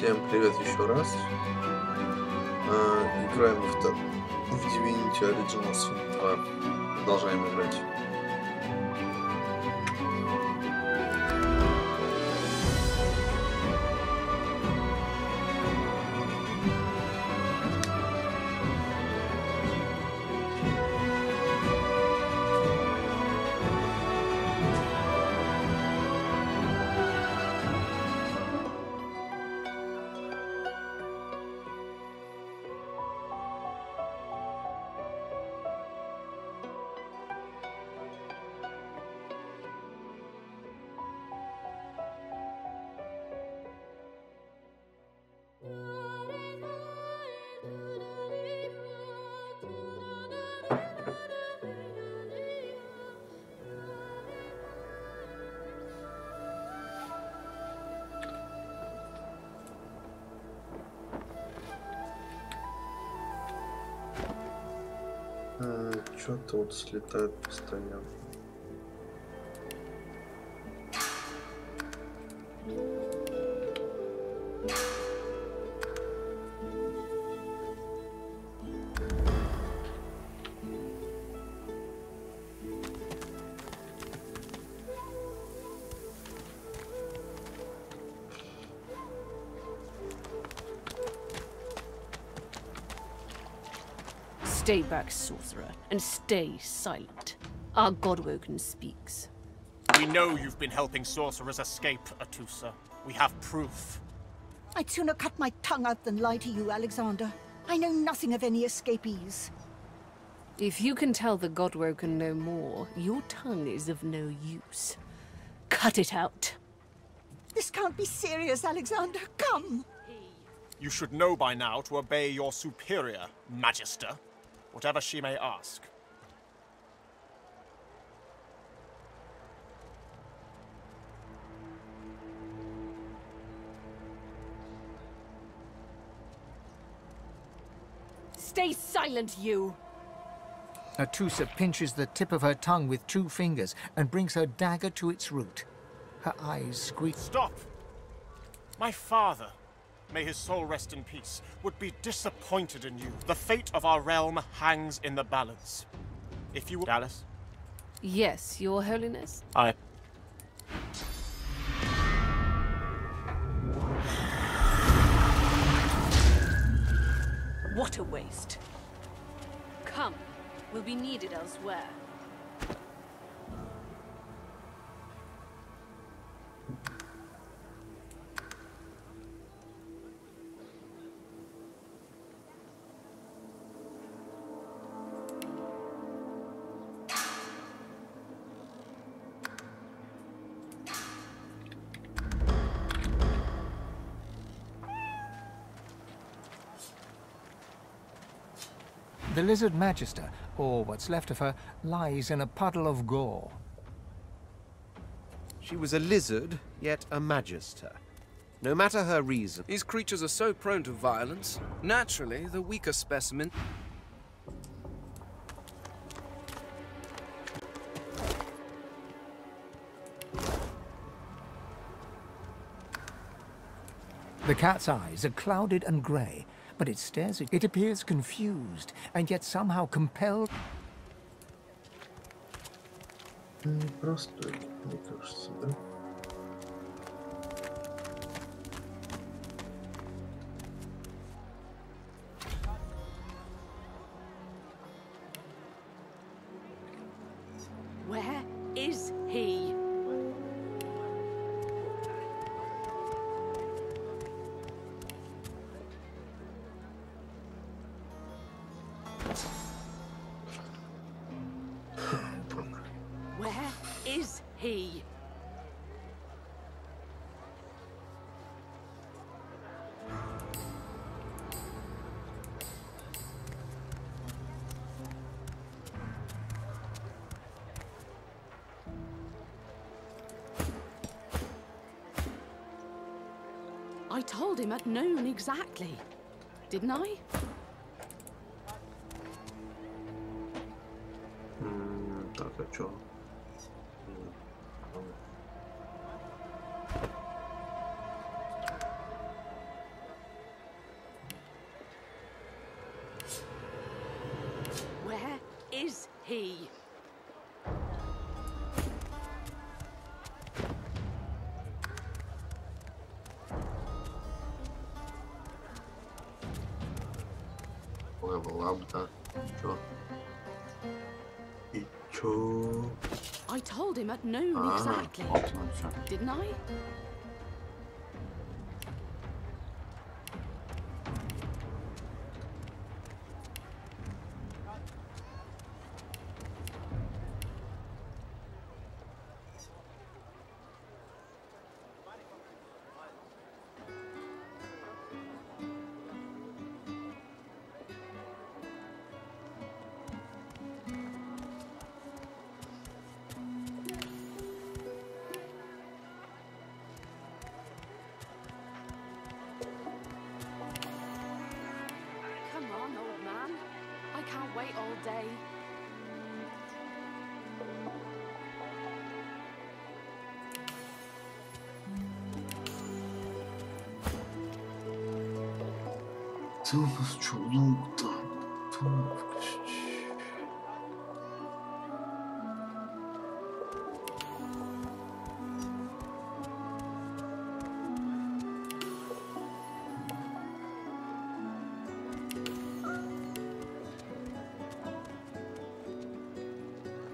Всем привет еще раз. Играем в Divinity Original Sin 2. Продолжаем играть. Что-то вот слетает постоянно. Stay back, sorcerer, and stay silent. Our Godwoken speaks. We know you've been helping sorcerers escape, Atusa. We have proof. I'd sooner cut my tongue out than lie to you, Alexander. I know nothing of any escapees. If you can tell the Godwoken no more, your tongue is of no use. Cut it out. This can't be serious, Alexander. Come! You should know by now to obey your superior, Magister, whatever she may ask. Stay silent, you! Atusa pinches the tip of her tongue with 2 fingers and brings her dagger to its root. Her eyes squeak. Stop! My father, may his soul rest in peace, would be disappointed in you. The fate of our realm hangs in the balance. If you... Alice? Yes, Your Holiness? I... What a waste. Come, we'll be needed elsewhere. The Lizard Magister, or what's left of her, lies in a puddle of gore. She was a lizard, yet a magister. No matter her reason. These creatures are so prone to violence. Naturally, the weaker specimen... The cat's eyes are clouded and grey, but it stares at... It appears confused, and yet somehow compelled... Непростой, мне кажется, да? Where is he? Where is he? I told him at noon exactly, didn't I? Так, а чё? level up, да. Чё? И чё? I told him at noon exactly. Вот, ну всё. Didn't I? Come on, old man. I can't wait all day. Ты у нас чё, лук-то? I told him at noon exactly. Didn't I?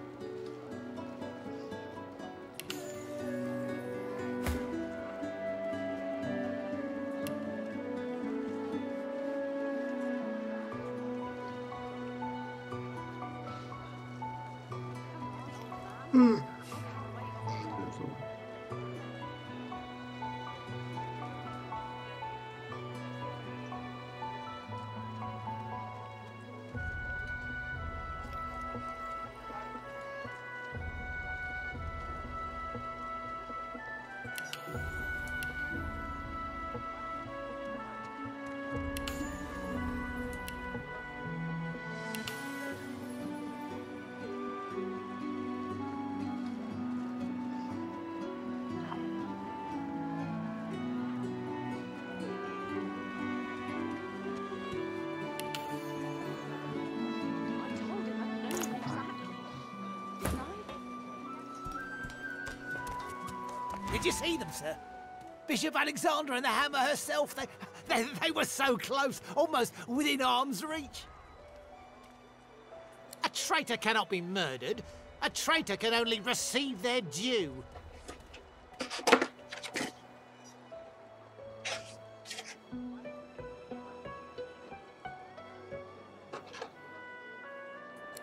Did you see them, sir? Bishop Alexander and the Hammer herself, they were so close, almost within arm's reach. A traitor cannot be murdered. A traitor can only receive their due.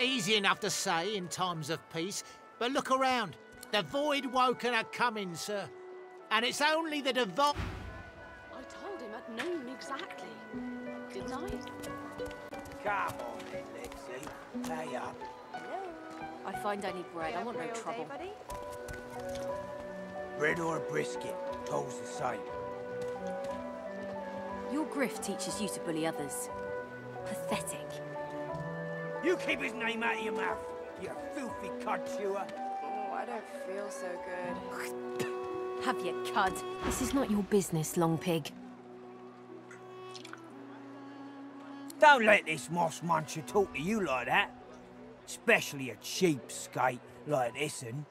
Easy enough to say in times of peace, but look around. The Void Woken are coming, sir. And it's only the divine... I told him at noon exactly. Didn't I? Come on then, Lexi. Pay up. I find I need bread. I want no trouble. Bread or a brisket, toll's the same. Your grift teaches you to bully others. Pathetic. You keep his name out of your mouth, you filthy cud chewer. Oh, I don't feel so good. Have your cud. This is not your business, long pig. Don't let this moss muncher talk to you like that. Especially a cheapskate like this one.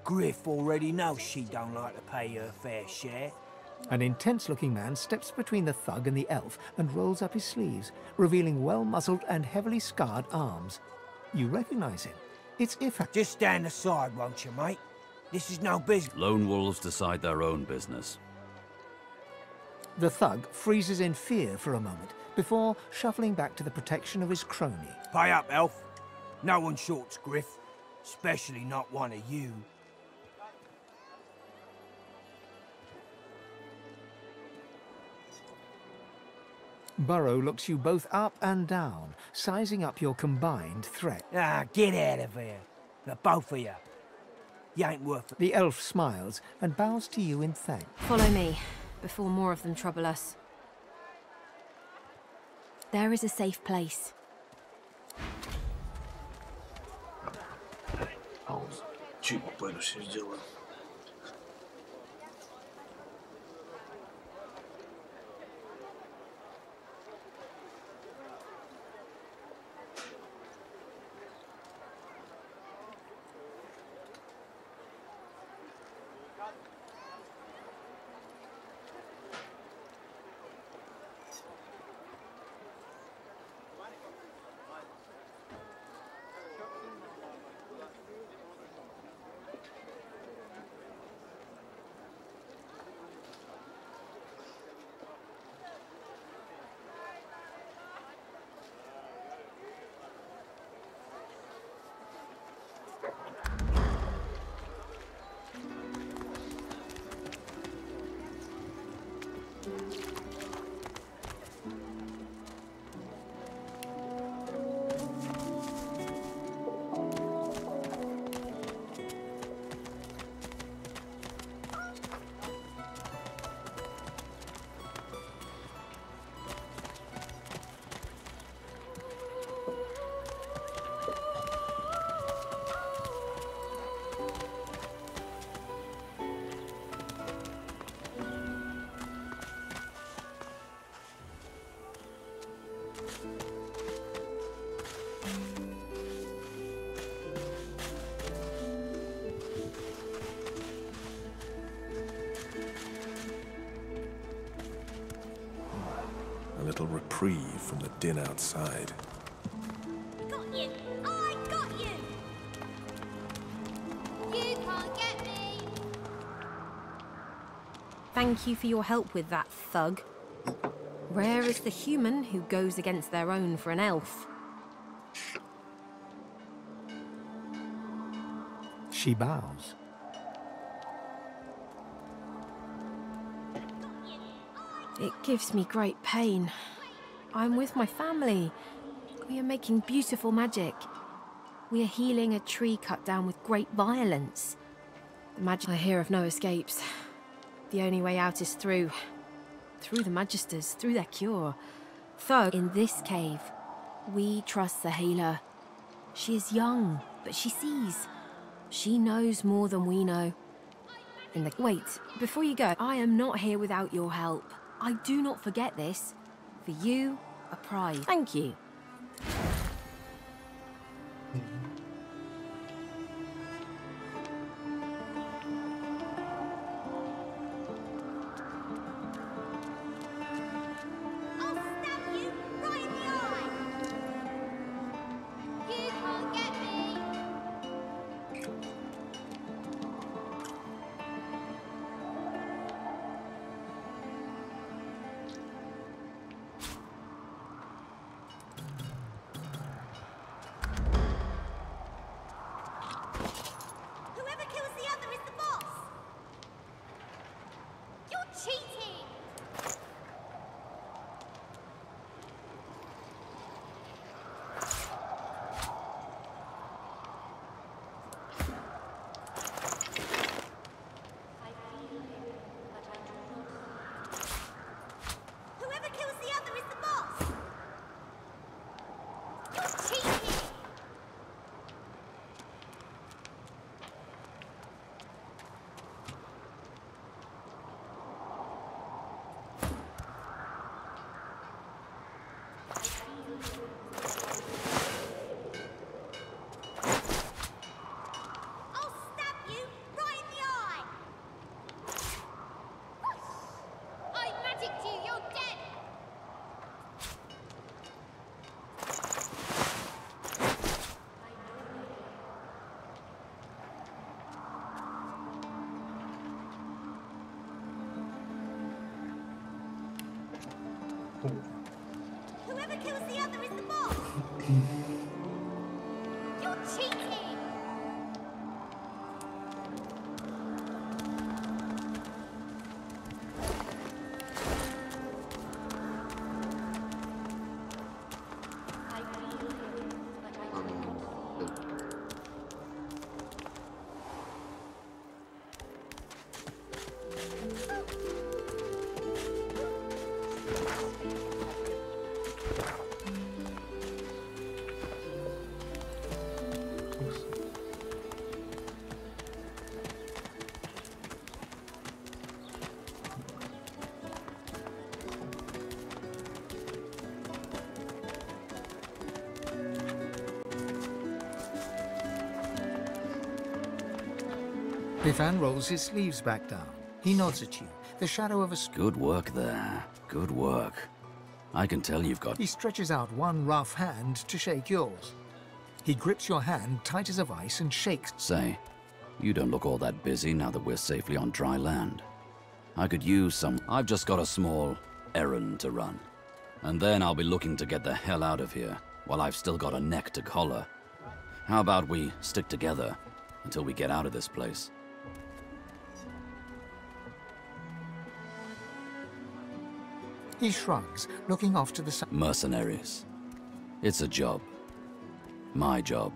Griff already knows she don't like to pay her fair share. An intense-looking man steps between the thug and the elf and rolls up his sleeves, revealing well-muscled and heavily scarred arms. You recognize him. It's Ifat. Just stand aside, won't you, mate? This is no business. Lone wolves decide their own business. The thug freezes in fear for a moment before shuffling back to the protection of his crony. Pay up, elf. No one shorts Griff, especially not one of you. Burrow looks you both up and down, sizing up your combined threat. Ah, get out of here. The both of you. You ain't worth it. The elf smiles and bows to you in thanks. Follow me, before more of them trouble us. There is a safe place. Пауза. Чуть пойду все сделаю. little reprieve from the din outside. Got you! I got you! You can't get me! Thank you for your help with that, thug. Rare is the human who goes against their own for an elf. She bows. It gives me great pain. I'm with my family. We are making beautiful magic. We are healing a tree cut down with great violence. The magic. I hear of no escapes. The only way out is through the Magisters, through their cure. Thug, in this cave, we trust the healer. She is young, but she sees. She knows more than we know. Wait, before you go, I am not here without your help. I do not forget this. For you, a prize. Thank you. Whoever kills the other is the boss! You're cheating! Biffan rolls his sleeves back down. He nods at you, the shadow of a... Good work there. Good work. I can tell you've got... He stretches out one rough hand to shake yours. He grips your hand tight as a vice and shakes. Say, you don't look all that busy now that we're safely on dry land. I could use some... I've just got a small errand to run. And then I'll be looking to get the hell out of here, while I've still got a neck to collar. How about we stick together until we get out of this place? He shrugs, looking off to the side. Mercenaries. It's a job. My job.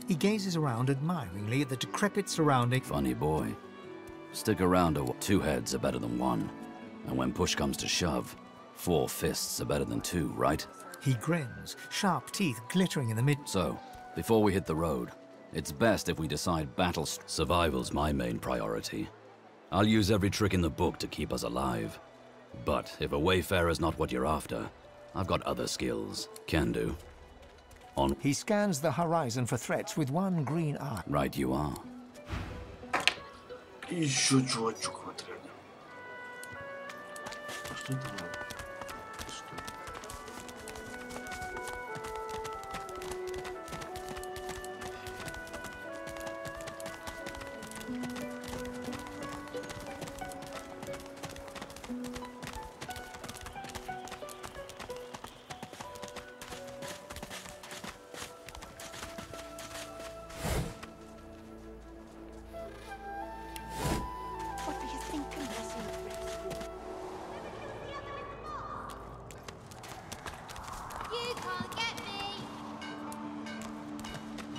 He gazes around admiringly at the decrepit surrounding. Funny boy. Stick around two heads are better than one. And when push comes to shove, 4 fists are better than 2, right? He grins, sharp teeth glittering in the mid... So, before we hit the road, it's best if we decide survival's my main priority. I'll use every trick in the book to keep us alive. But if a wayfarer's not what you're after, I've got other skills. Can do. On. He scans the horizon for threats with one green eye. Right you are. Еще чувачок в отряде. Что это? Что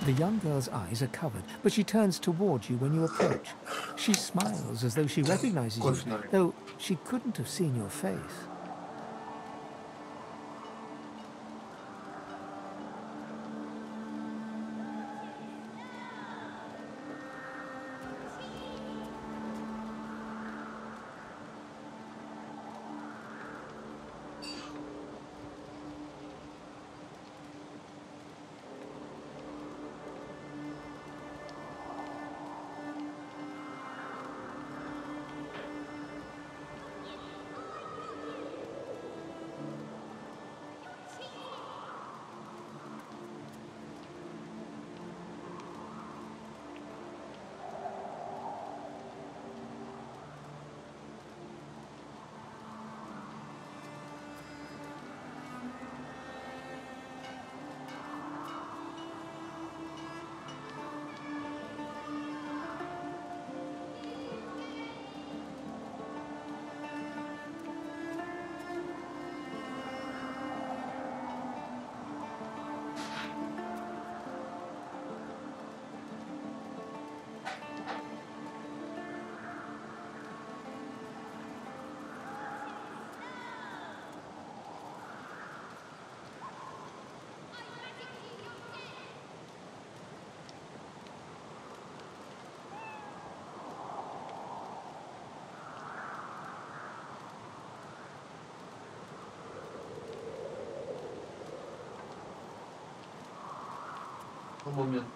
The young girl's eyes are covered, but she turns towards you when you approach. She smiles as though she recognizes you, though she couldn't have seen your face. Момент.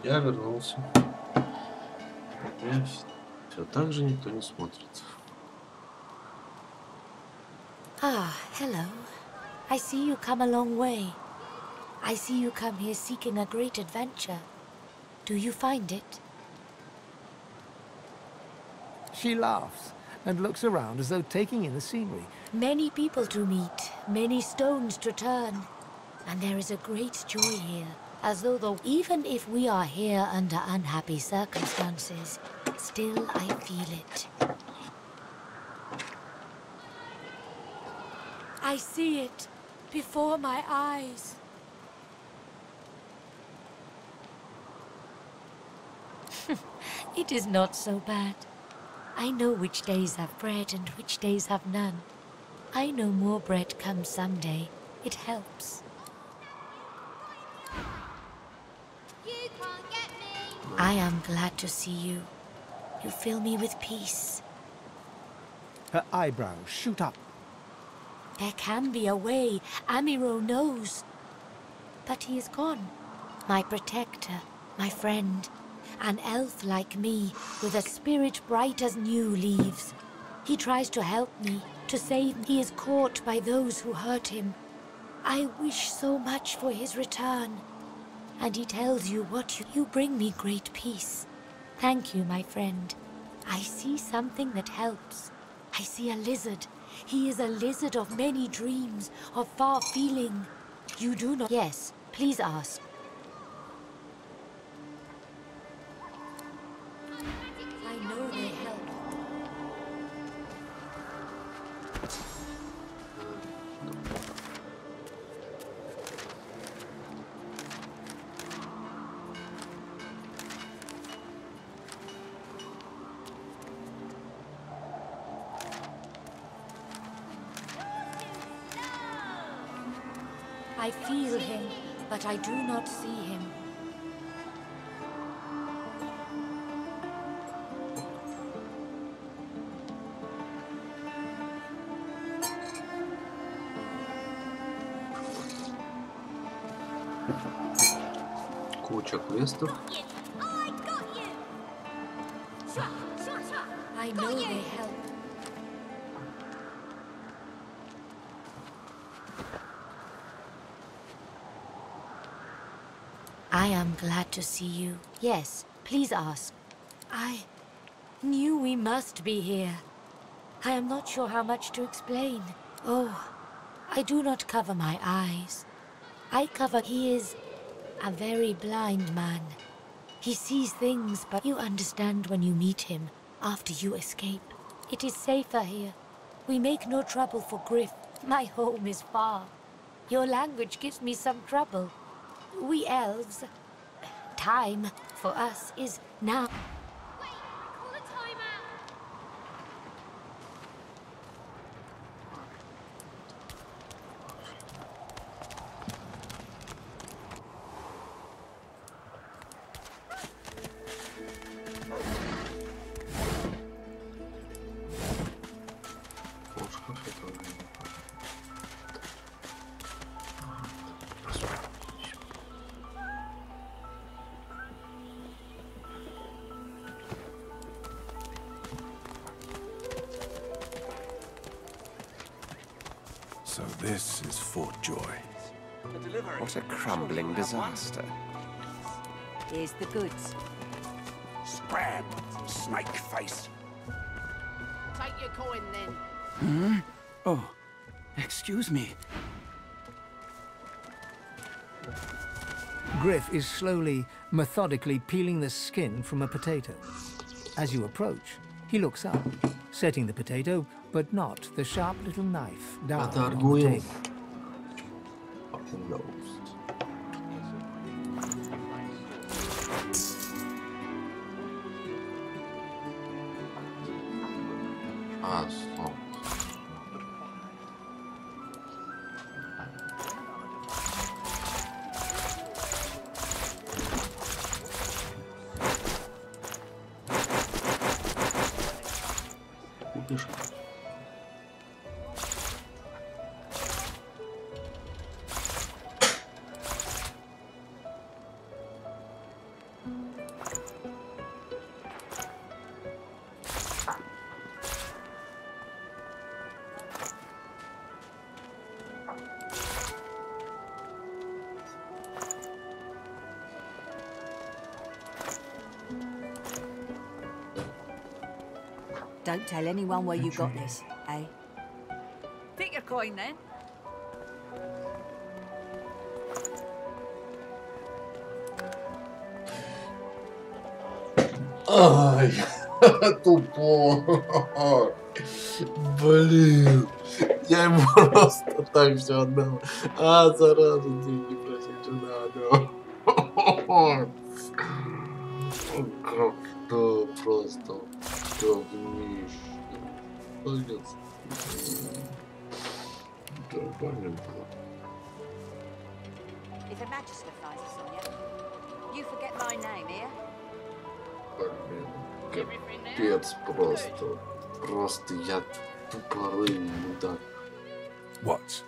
Я вернулся. Все так же никто не смотрит. Ah, hello. I see you come a long way. I see you come here seeking a great adventure. Do you find it? She laughs and looks around as though taking in the scenery. Many people to meet, many stones to turn. And there is a great joy here, as though even if we are here under unhappy circumstances, still I feel it. I see it before my eyes. It is not so bad. I know which days have bread and which days have none. I know more bread comes someday. It helps. You can't get me. I am glad to see you. You fill me with peace. Her eyebrows shoot up. There can be a way. Amiro knows. But he is gone. My protector, my friend. An elf like me, with a spirit bright as new leaves. He tries to help me, to save me. He is caught by those who hurt him. I wish so much for his return. And he tells you what you bring me great peace. Thank you, my friend. I see something that helps. I see a lizard. He is a lizard of many dreams, of far feeling. You do not... Yes, please ask. I know they help. I feel him, but I do not see him. Куча квестов. I know they help. I am glad to see you. Yes, please ask. I knew we must be here. I am not sure how much to explain. Oh, I do not cover my eyes. I cover... He is a very blind man. He sees things, but you understand when you meet him, after you escape. It is safer here. We make no trouble for Griff. My home is far. Your language gives me some trouble. We elves, time for us is now. Wait, call a timeout. So this is Fort Joy. What a crumbling disaster. Here's the goods. Scram, snake face. Take your coin then. Hmm? Oh, excuse me. Griff is slowly, methodically peeling the skin from a potato. As you approach, he looks up, setting the potato, but not the sharp little knife down on the table. Fucking nose. Stop. Купишь? Don't tell anyone where you got this, eh? Pick your coin then. Ай, тупо. Блин. Я ему просто так все отдал. А, зараза, деньги просить же надо. Как-то просто говнище. Пойдёт. Да, понятно. If a magister finds us on you, you forget my name here. Блин, капец просто. Просто я Тупорылый мудак. What?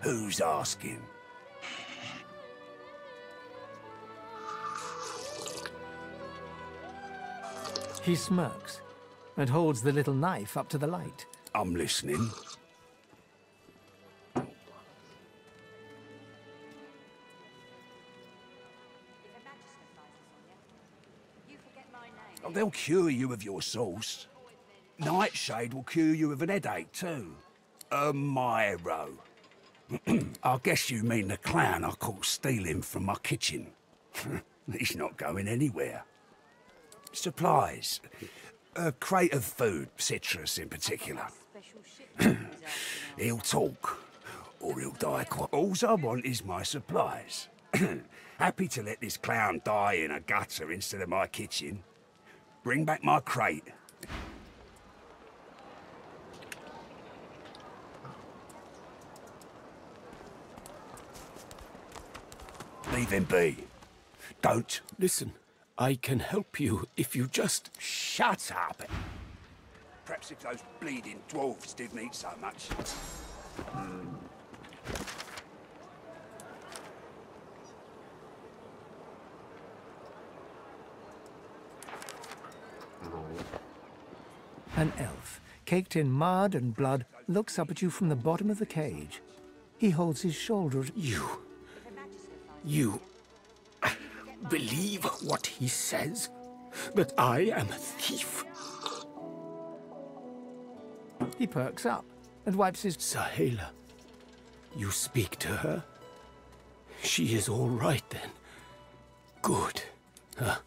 Who's asking? He smirks and holds the little knife up to the light. I'm listening. Oh, they'll cure you of your sauce. Nightshade will cure you of an headache too. A Myro. I guess you mean the clown I caught stealing from my kitchen. He's not going anywhere. Supplies. A crate of food, citrus in particular. He'll talk, or he'll die quick. All I want is my supplies. Happy to let this clown die in a gutter instead of my kitchen. Bring back my crate. Leave him be. Don't. Listen, I can help you if you just... Shut up! Perhaps if those bleeding dwarves didn't eat so much. An elf, caked in mud and blood, looks up at you from the bottom of the cage. He holds his shoulder. You believe what he says? That I am a thief? He perks up and wipes his... Sahela, you speak to her? She is all right then. Good. Huh?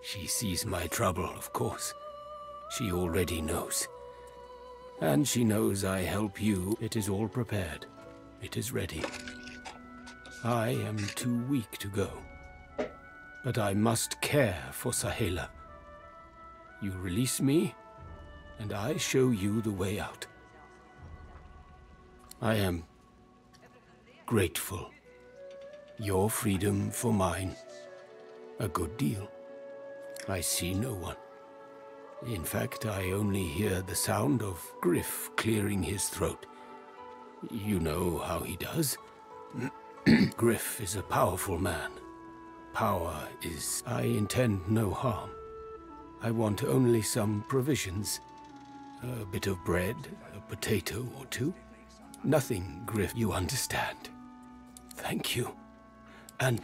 She sees my trouble, of course. She already knows. And she knows I help you. It is all prepared. It is ready. I am too weak to go. But I must care for Sahela. You release me, and I show you the way out. I am grateful. Your freedom for mine. A good deal. I see no one. In fact, I only hear the sound of Griff clearing his throat. You know how he does. Griff is a powerful man. Power is... I intend no harm. I want only some provisions. A bit of bread, a potato or two. Nothing, Griff, you understand. Thank you. And...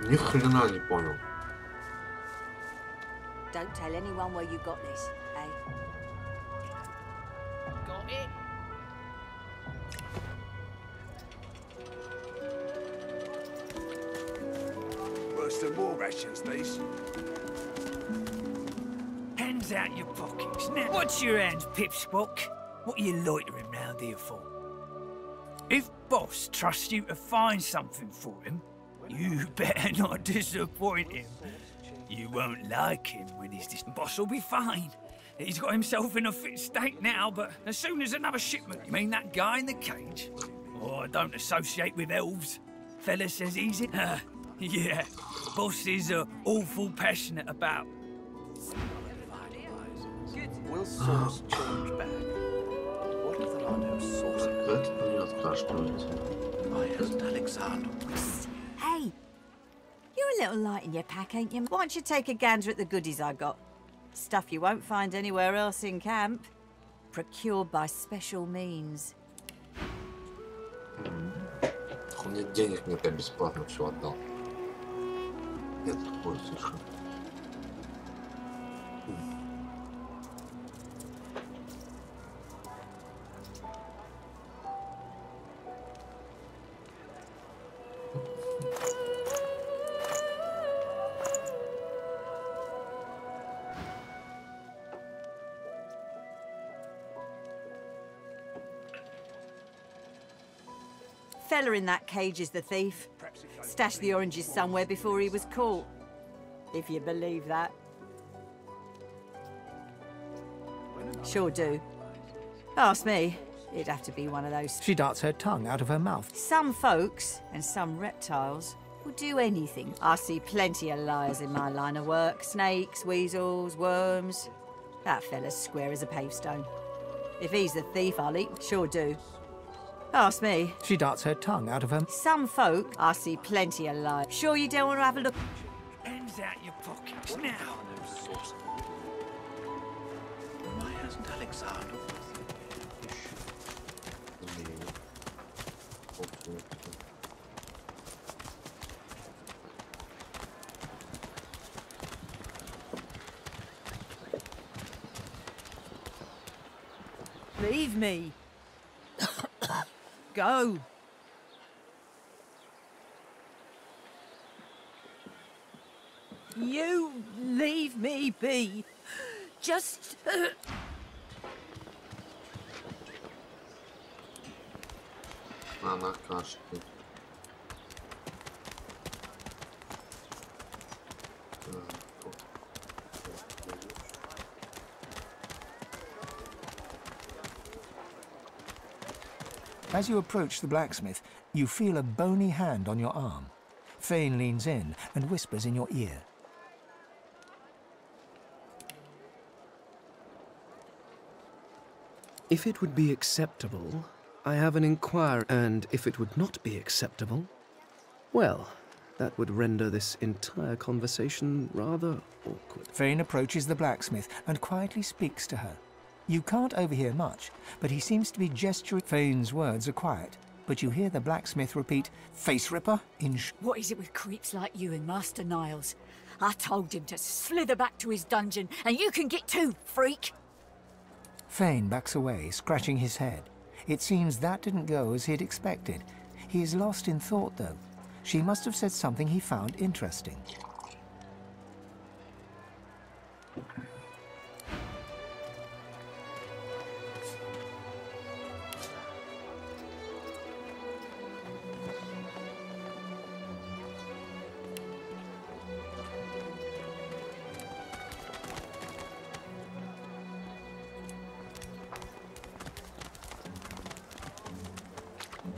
Ни хрена не понял. Don't tell anyone where you got this, eh? Got it. Worse than war rations, these. Hands out your pockets. Now, watch your hands, Pipspock. What are you loitering round here for? If Boss trusts you to find something for him, you better not disappoint him. You won't like him when he's this. Boss will be fine. He's got himself in a fit state now, but as soon as another shipment... You mean that guy in the cage? Oh, I don't associate with elves. Fella says he's in... yeah, Boss is awful passionate about... Will sauce change back? What if there are no sauces? Why hasn't Alexander? Hey, you're a little light in your pack, ain't you? Why don't you take a gander at the goodies I got? Stuff you won't find anywhere else in camp. Procured by special means. Он мне денег мне как бесплатно все отдал. Нет, такое слишком. Fella in that cage is the thief. Stashed the oranges somewhere before he was caught. If you believe that. Sure do. Ask me, it'd have to be one of those. She darts her tongue out of her mouth. Some folks, and some reptiles, will do anything. I see plenty of liars in my line of work. Snakes, weasels, worms. That fella's square as a pavestone. If he's the thief I'll eat, sure do. Ask me. She darts her tongue out of her... Some folk, I see plenty of liars. Sure you don't want to have a look? Hands out your pockets now. Why hasn't Alexander? Leave me. Go. You leave me be. Just... Ana kaçtı. As you approach the blacksmith, you feel a bony hand on your arm. Fane leans in and whispers in your ear. If it would be acceptable, I have an inquiry, and if it would not be acceptable, well, that would render this entire conversation rather awkward. Fane approaches the blacksmith and quietly speaks to her. You can't overhear much, but he seems to be gesturing. Fane's words are quiet, but you hear the blacksmith repeat, "Face ripper," in What is it with creeps like you and Master Niles? I told him to slither back to his dungeon, and you can get too, freak! Fane backs away, scratching his head. It seems that didn't go as he'd expected. He is lost in thought, though. She must have said something he found interesting.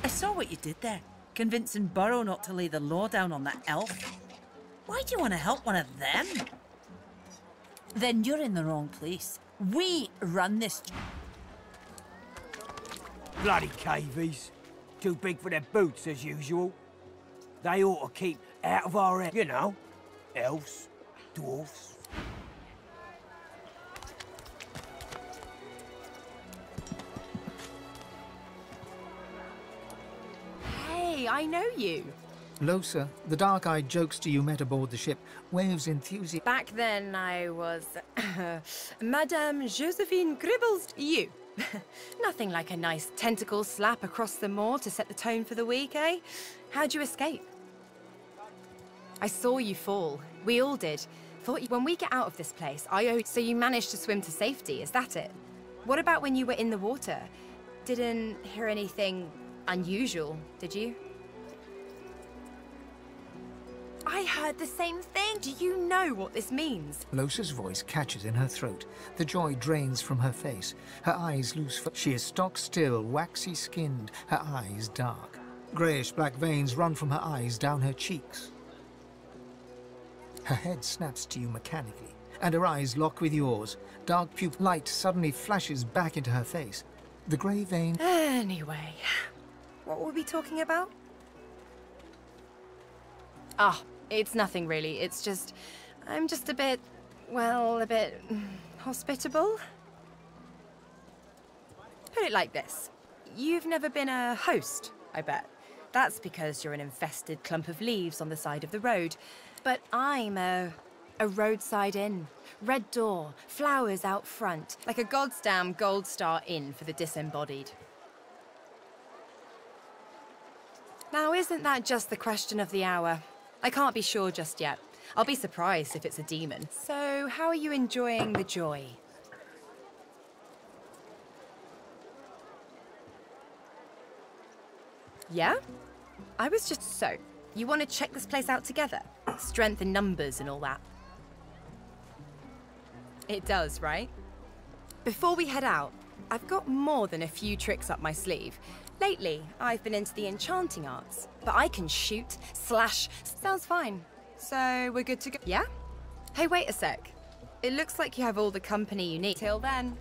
I saw what you did there, convincing Burrow not to lay the law down on that elf. Why do you want to help one of them? Then you're in the wrong place. We run this... Bloody cavies. Too big for their boots, as usual. They ought to keep out of our... You know, elves, dwarfs. Hey, I know you. Losa, the dark-eyed jokester you met aboard the ship, waves enthusiasm. Back then I was... Madame Josephine Gribbles. You. Nothing like a nice tentacle slap across the moor to set the tone for the week, eh? How'd you escape? I saw you fall. We all did. Thought when we get out of this place, So you managed to swim to safety, is that it? What about when you were in the water? Didn't hear anything unusual, did you? I heard the same thing. Do you know what this means? Losa's voice catches in her throat. The joy drains from her face. Her eyes loose. She is stock-still, waxy-skinned, her eyes dark. Greyish-black veins run from her eyes down her cheeks. Her head snaps to you mechanically, and her eyes lock with yours. Dark pupil light suddenly flashes back into her face. The grey vein... Anyway, what were we talking about? Ah, it's nothing really. It's just... I'm just a bit... well, a bit... hospitable? Put it like this. You've never been a host, I bet. That's because you're an infested clump of leaves on the side of the road. But I'm a roadside inn. Red door, flowers out front. Like a goddamn gold star inn for the disembodied. Now, isn't that just the question of the hour? I can't be sure just yet. I'll be surprised if it's a demon. So, how are you enjoying the joy? Yeah? I was just... So, you want to check this place out together? Strength in numbers and all that. It does, right? Before we head out, I've got more than a few tricks up my sleeve. Lately, I've been into the enchanting arts, but I can shoot, slash. Sounds fine. So we're good to go. Yeah? Hey, wait a sec. It looks like you have all the company you need. Till then.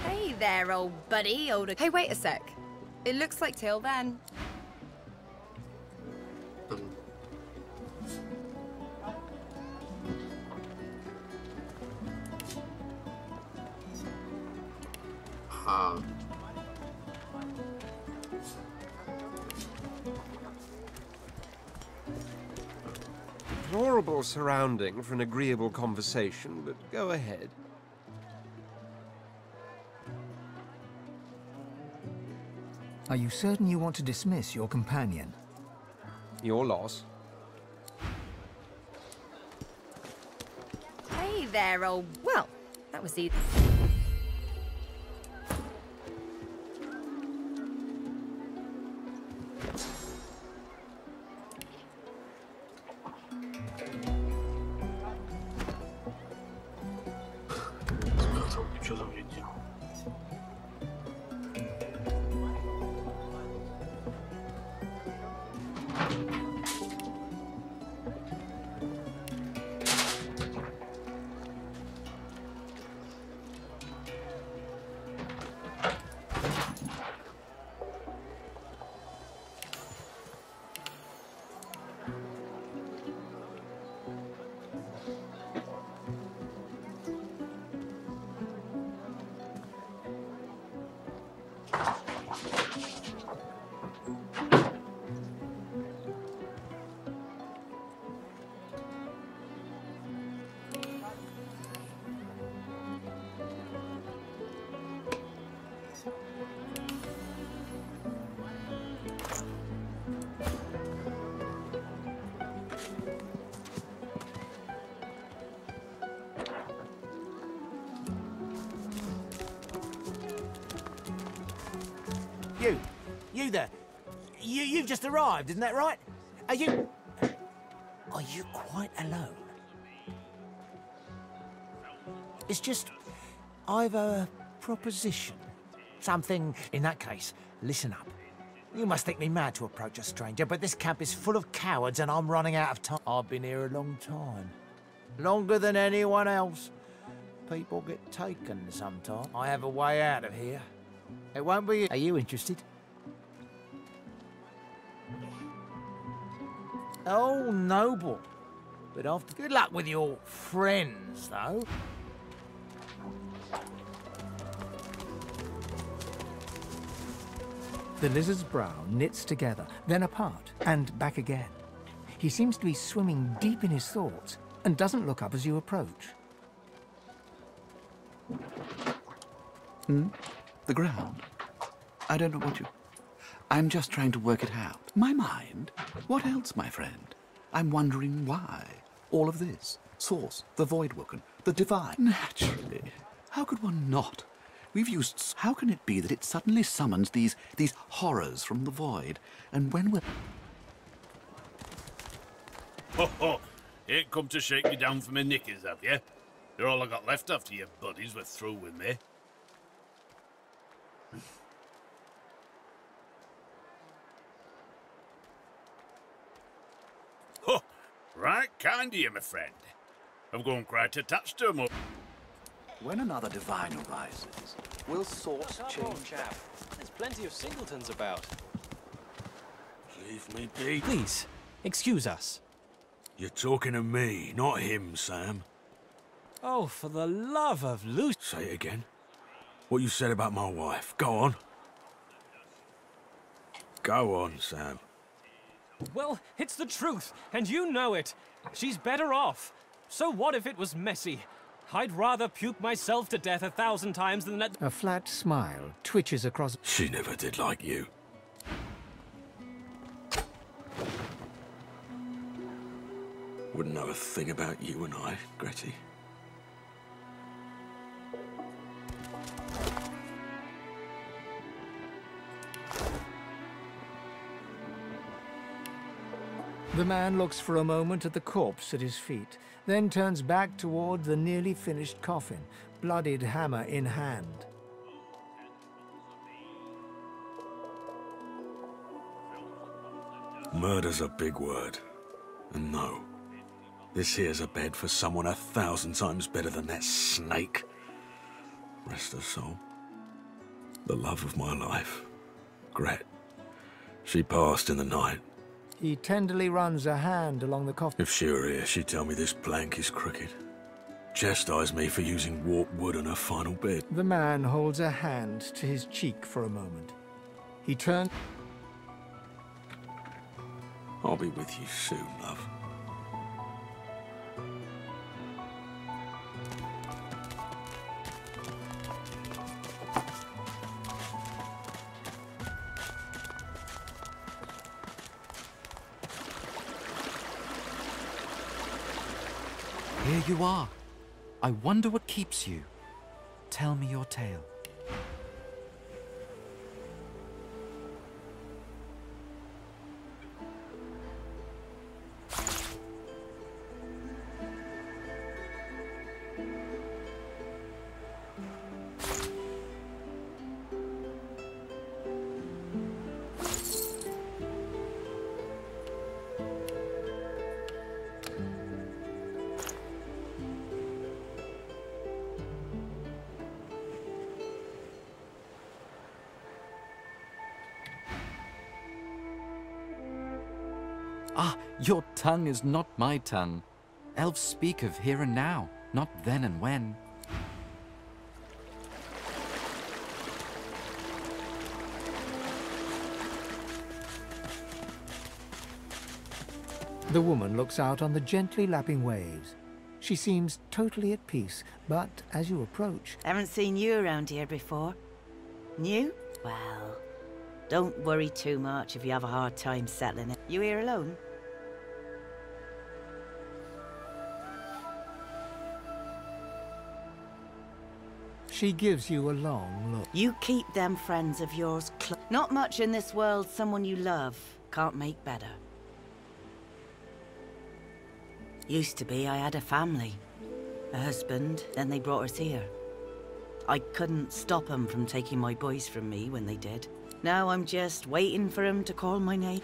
Hey there, old buddy. Hey, wait a sec. It looks like till then. Deplorable surrounding for an agreeable conversation, but go ahead. Are you certain you want to dismiss your companion? Your loss. Hey there, old... Well, that was easy. You there. You've just arrived, isn't that right? Are you quite alone? It's just, I've a proposition. Something, in that case, listen up. You must think me mad to approach a stranger, but this camp is full of cowards and I'm running out of time. I've been here a long time. Longer than anyone else. People get taken sometimes. I have a way out of here. It won't be... Are you interested? Oh, noble. But after... Good luck with your friends, though. The lizard's brow knits together, then apart, and back again. He seems to be swimming deep in his thoughts, and doesn't look up as you approach. The ground? I don't know what you... I'm just trying to work it out. My mind? What else, my friend? I'm wondering why. All of this. Source, the Voidwoken, the Divine. Naturally. How could one not? We've used... How can it be that it suddenly summons these horrors from the void? And when we're... Ho ho! Ain't come to shake me down for my knickers, have you? You're all I got left after your buddies were through with me. Huh! Right kind of you, my friend. I've grown quite attached to him. When another Divine arises, will Source change... chap. There's plenty of singletons about. Leave me be. Please, excuse us. You're talking to me, not him, Sam. Oh, for the love of Lucy. Say it again. What you said about my wife. Go on. Go on, Sam. Well, it's the truth, and you know it. She's better off. So what if it was messy? I'd rather puke myself to death 1,000 times than let... A flat smile twitches across... She never did like you. Wouldn't know a thing about you and I, Gretty. The man looks for a moment at the corpse at his feet, then turns back toward the nearly finished coffin, bloodied hammer in hand. Murder's a big word. And no, this here's a bed for someone 1,000 times better than that snake. Rest her soul. The love of my life, Gret. She passed in the night. He tenderly runs a hand along the coffin. If she were here, she'd tell me this plank is crooked. Chastise me for using warped wood on her final bed. The man holds a hand to his cheek for a moment. He turns... I'll be with you soon, love. Here you are. I wonder what keeps you. Tell me your tale. Ah, your tongue is not my tongue. Elves speak of here and now, not then and when. The woman looks out on the gently lapping waves. She seems totally at peace, but as you approach... Haven't seen you around here before. New? Well, don't worry too much if you have a hard time settling it. You here alone? She gives you a long look. You keep them friends of yours close. Not much in this world someone you love can't make better. Used to be I had a family. A husband, then they brought us here. I couldn't stop them from taking my boys from me when they did. Now I'm just waiting for them to call my name.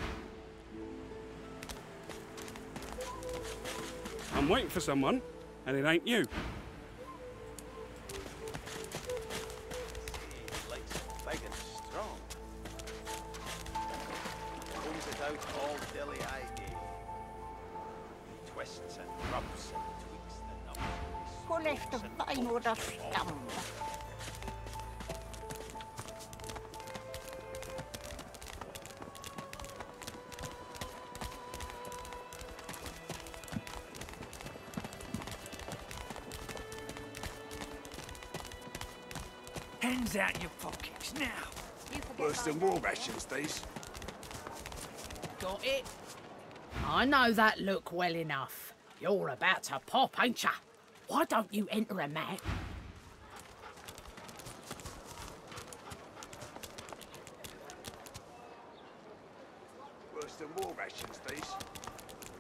I'm waiting for someone, and it ain't you. Left of mine would have scum. Hands out your pockets now. Worse than war rations, these. Got it? I know that look well enough. You're about to pop, ain't ya? Why don't you enter a man? Worse than war rations, these.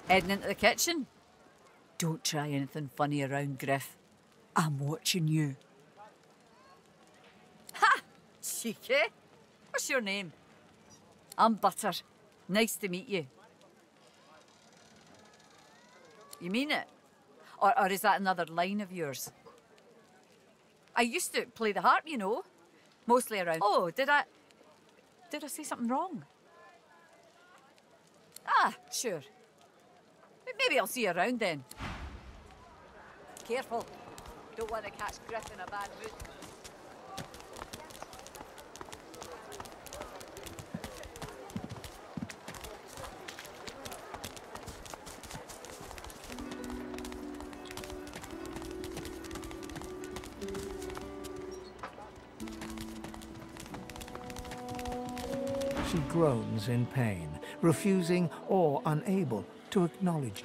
Heading into the kitchen? Don't try anything funny around, Griff. I'm watching you. Ha! Cheeky. What's your name? I'm Butter. Nice to meet you. You mean it? Or is that another line of yours? I used to play the harp, you know. Mostly around... Oh, did I say something wrong? Ah, sure. Maybe I'll see you around then. Careful. Don't want to catch Griff in a bad mood. She groans in pain, refusing or unable to acknowledge.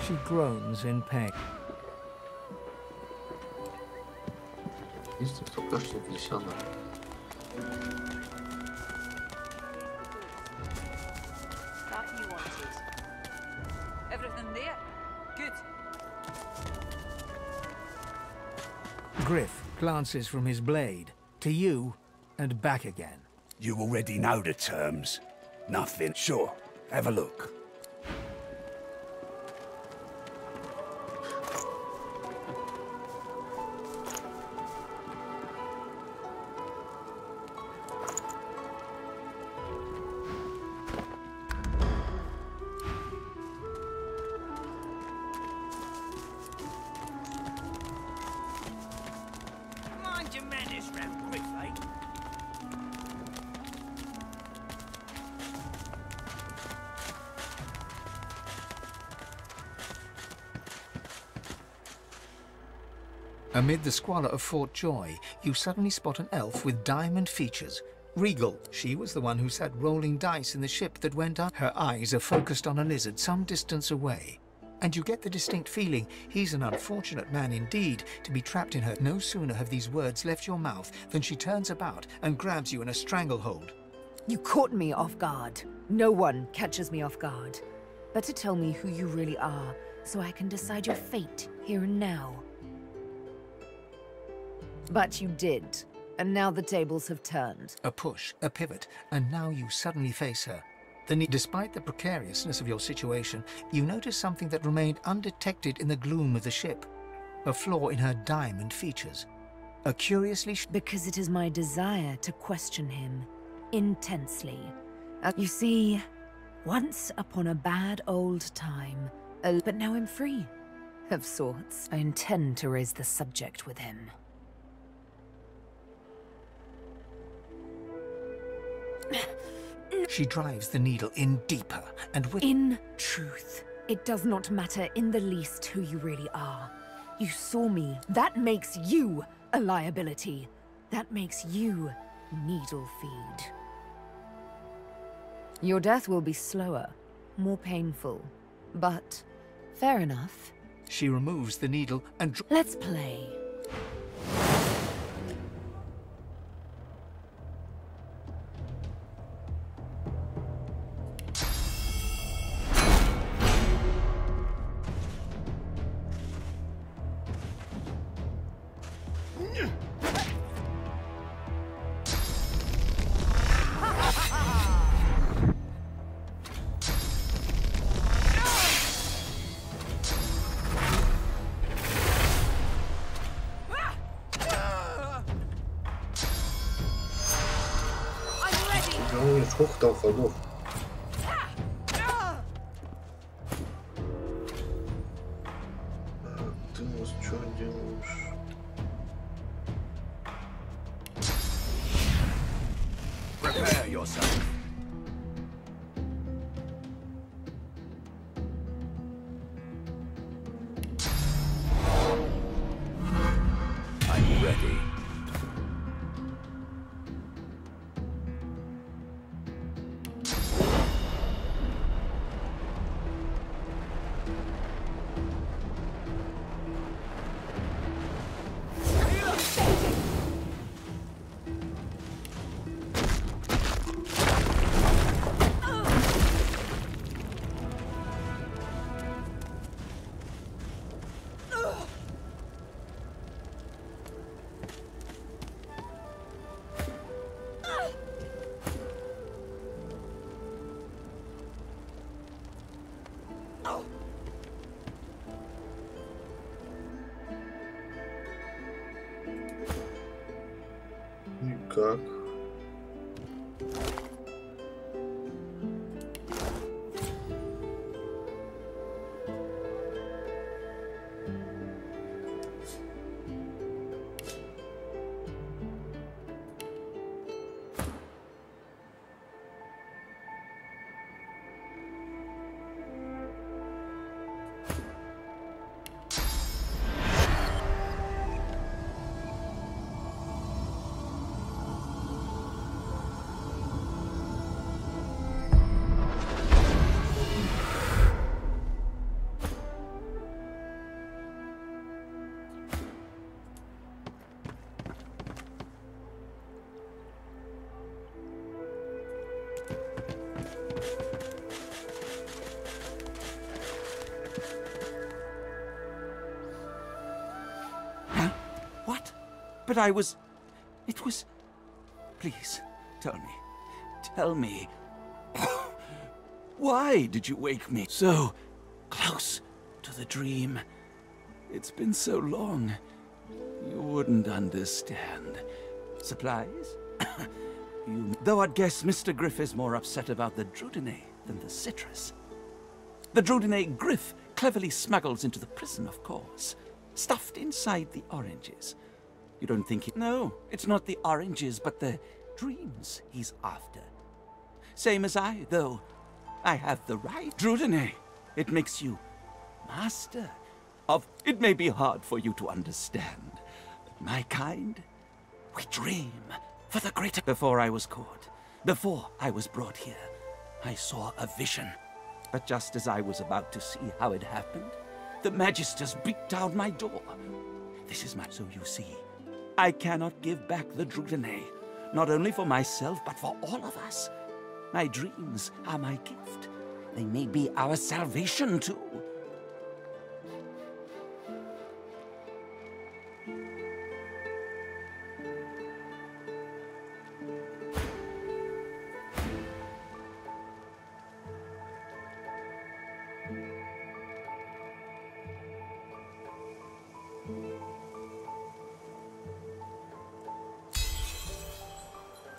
She groans in pain. Единственное, кто кашляет, Лисяна. That you wanted. Everything there? Good. Griff glances from his blade to you and back again. You already know the terms. Nothing. Sure. Have a look. Mind your manners round Griff, eh? Amid the squalor of Fort Joy, you suddenly spot an elf with diamond features. Regal, she was the one who sat rolling dice in the ship that went up. Her eyes are focused on a lizard some distance away. And you get the distinct feeling he's an unfortunate man indeed to be trapped in her. No sooner have these words left your mouth than she turns about and grabs you in a stranglehold. You caught me off guard. No one catches me off guard. Better tell me who you really are, so I can decide your fate here and now. But you did, and now the tables have turned. A push, a pivot, and now you suddenly face her. Despite the precariousness of your situation, you notice something that remained undetected in the gloom of the ship. A flaw in her diamond features. A curiously... Because it is my desire to question him intensely. You see, once upon a bad old time, but now I'm free. Of sorts. I intend to raise the subject with him. She drives the needle in deeper and with... In truth, it does not matter in the least who you really are. You saw me. That makes you a liability. That makes you needle feed. Your death will be slower, more painful, but fair enough. She removes the needle and... Let's play. Сколько там ходов? Ты у нас что делаешь? Prepare yourself. I'm ready. Никак. But I was... It was... Please, tell me. Tell me. Why did you wake me so close to the dream? It's been so long. You wouldn't understand. Supplies? Though I'd guess Mr. Griff is more upset about the Drudene than the citrus. The Drudene Griff cleverly smuggles into the prison, of course. Stuffed inside the oranges. You don't think he... No, it's not the oranges, but the dreams he's after. Same as I, though. I have the right. Drudene, it makes you master of... It may be hard for you to understand, but my kind, we dream for the greater... Before I was caught, before I was brought here, I saw a vision. But just as I was about to see how it happened, the Magisters beat down my door. This is my... So you see, I cannot give back the Drudene, not only for myself, but for all of us. My dreams are my gift. They may be our salvation, too.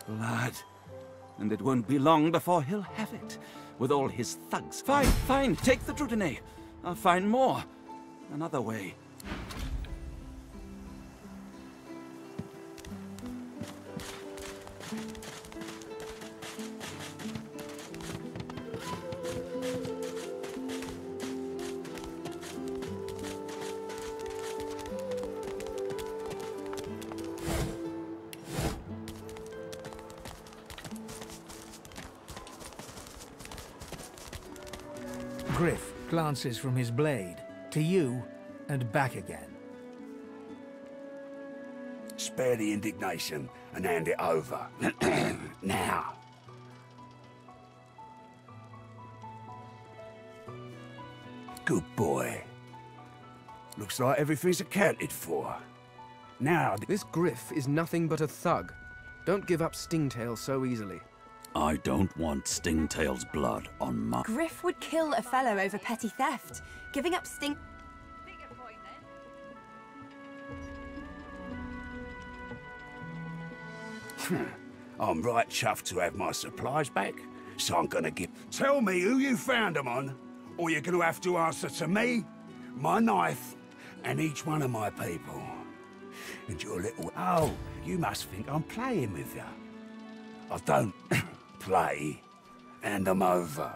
Blood. And it won't be long before he'll have it, with all his thugs. Fine, fine, take the Drudene. I'll find more. Another way. Griff glances from his blade to you and back again. Spare the indignation and hand it over. Now. Good boy. Looks like everything's accounted for. Now... This Griff is nothing but a thug. Don't give up Stingtail so easily. I don't want Stingtail's blood on my... Griff would kill a fellow over petty theft. Giving up Sting... I'm right chuffed to have my supplies back, so I'm gonna give... Tell me who you found them on, or you're gonna have to answer to me, my knife, and each one of my people. And your little... Oh, you must think I'm playing with you. I don't play, and I'm over.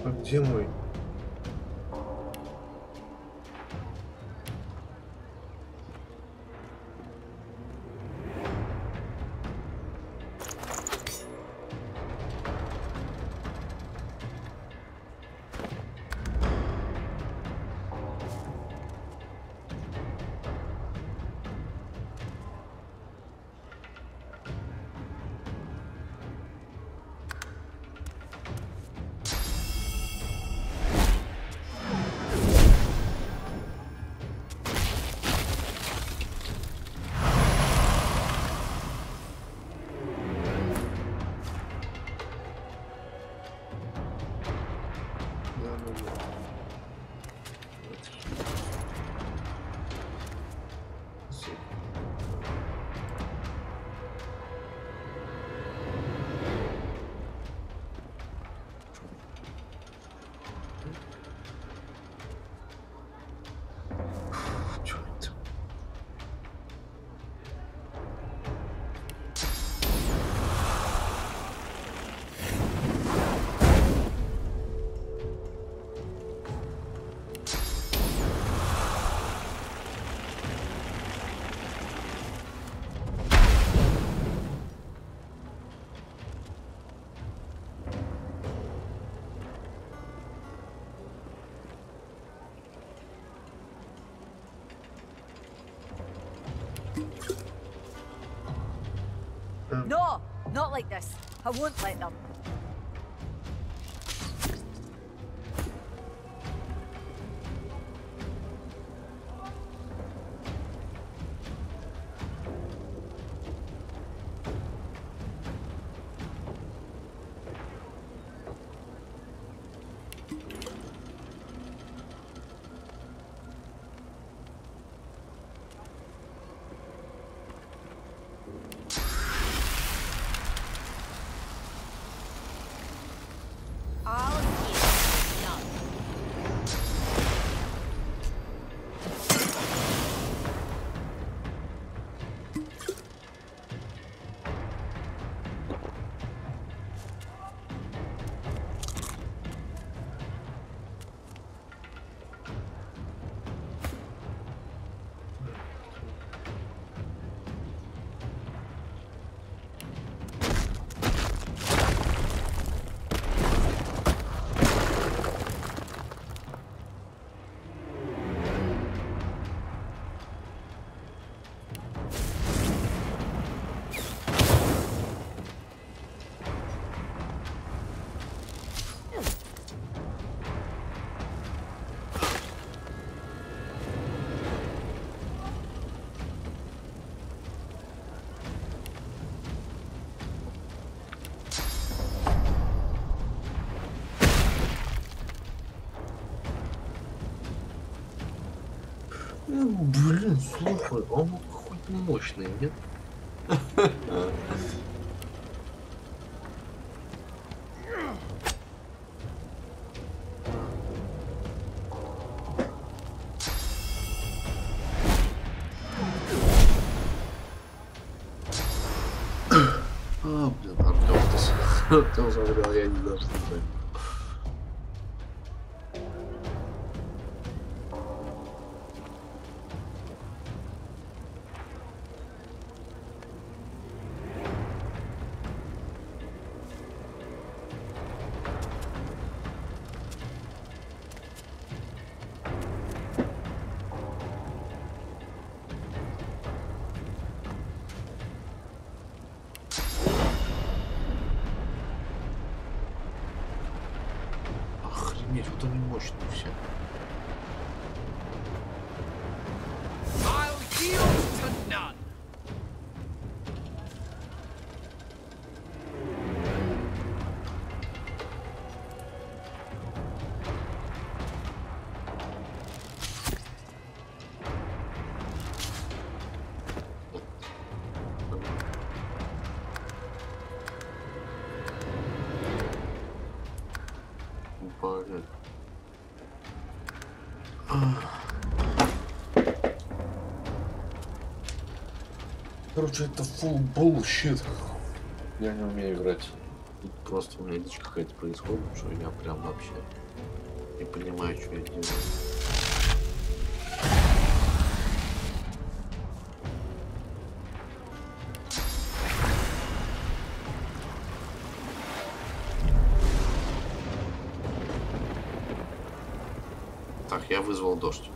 А где мой? like this. I won't let them. Блин, слушай, он хоть мощный, нет? А, блин, Артём смотрел, я не даже не знаю. Охренеть, вот они мощные все. I'll yield to none. Блин. Короче, это full bullshit. Я не умею играть. Тут просто у меня дичь какая-то происходит, что я прям вообще не понимаю, что я делаю. Так, я вызвал дождь.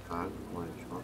Так, ну и чё?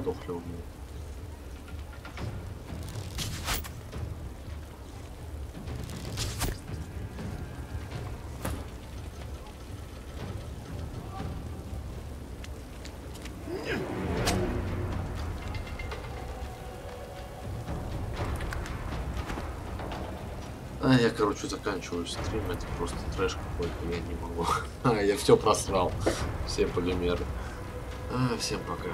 подохли у меня. Я, короче, заканчиваю стрим, это просто трэш какой-то, я не могу. Я все просрал, все полимеры. Всем пока.